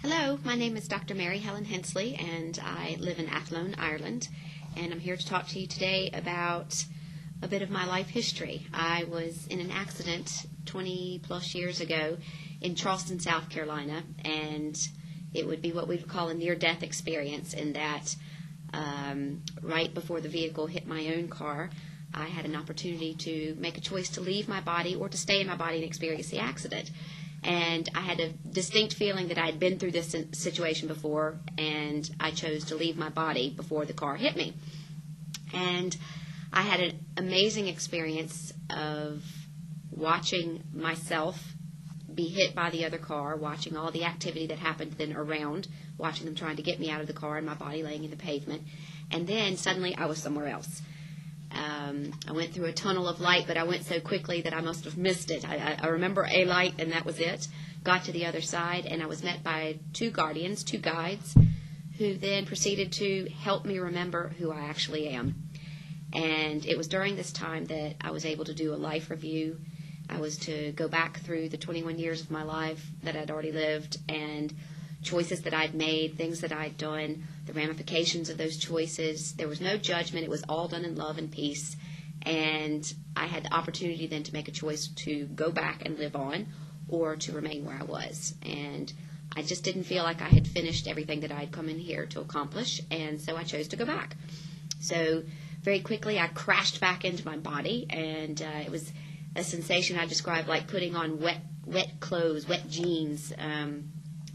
Hello, my name is Dr. Mary Helen Hensley, and I live in Athlone, Ireland, and I'm here to talk to you today about a bit of my life history. I was in an accident 20 plus years ago in Charleston, South Carolina, and it would be what we would call a near-death experience in that right before the vehicle hit my own car, I had an opportunity to make a choice to leave my body or to stay in my body and experience the accident. And I had a distinct feeling that I had been through this situation before, and I chose to leave my body before the car hit me. And I had an amazing experience of watching myself be hit by the other car, watching all the activity that happened then around, watching them trying to get me out of the car and my body laying in the pavement. And then suddenly I was somewhere else. I went through a tunnel of light, but I went so quickly that I must have missed it. I remember a light, and that was it. Got to the other side, and I was met by two guardians, two guides, who then proceeded to help me remember who I actually am. And it was during this time that I was able to do a life review. I was to go back through the 21 years of my life that I'd already lived and choices that I'd made, things that I'd done, the ramifications of those choices. There was no judgment. It was all done in love and peace. And I had the opportunity then to make a choice to go back and live on or to remain where I was. And I just didn't feel like I had finished everything that I had come in here to accomplish, and so I chose to go back. So very quickly I crashed back into my body, and it was a sensation I described like putting on wet clothes, wet jeans,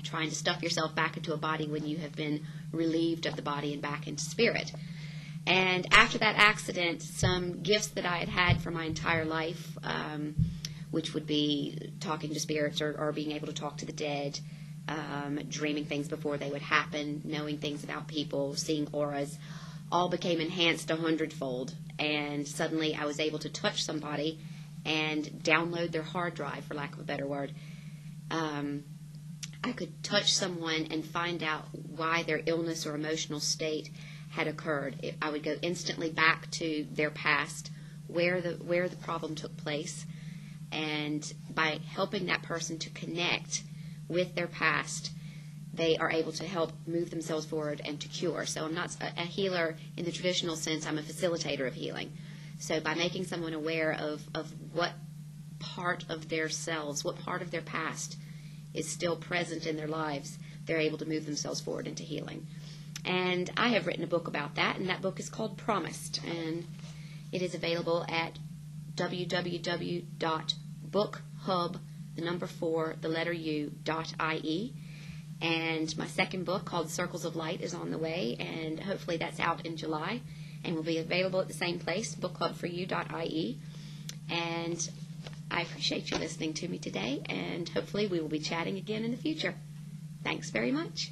trying to stuff yourself back into a body when you have been relieved of the body and back into spirit. And after that accident, some gifts that I had had for my entire life, which would be talking to spirits or being able to talk to the dead, dreaming things before they would happen, knowing things about people, seeing auras, all became enhanced 100-fold. And suddenly I was able to touch somebody and download their hard drive, for lack of a better word. I could touch someone and find out why their illness or emotional state had occurred. I would go instantly back to their past, where the problem took place, and by helping that person to connect with their past, they are able to help move themselves forward and to cure. So I'm not a healer in the traditional sense. I'm a facilitator of healing. So by making someone aware of what part of their selves, what part of their past is still present in their lives, they're able to move themselves forward into healing. And I have written a book about that, and that book is called Promised, and it is available at www.bookhub4.ie. And my second book, called Circles of Light, is on the way, and hopefully that's out in July and will be available at the same place, bookhub4u.ie. And I appreciate you listening to me today, and hopefully we will be chatting again in the future. Thanks very much.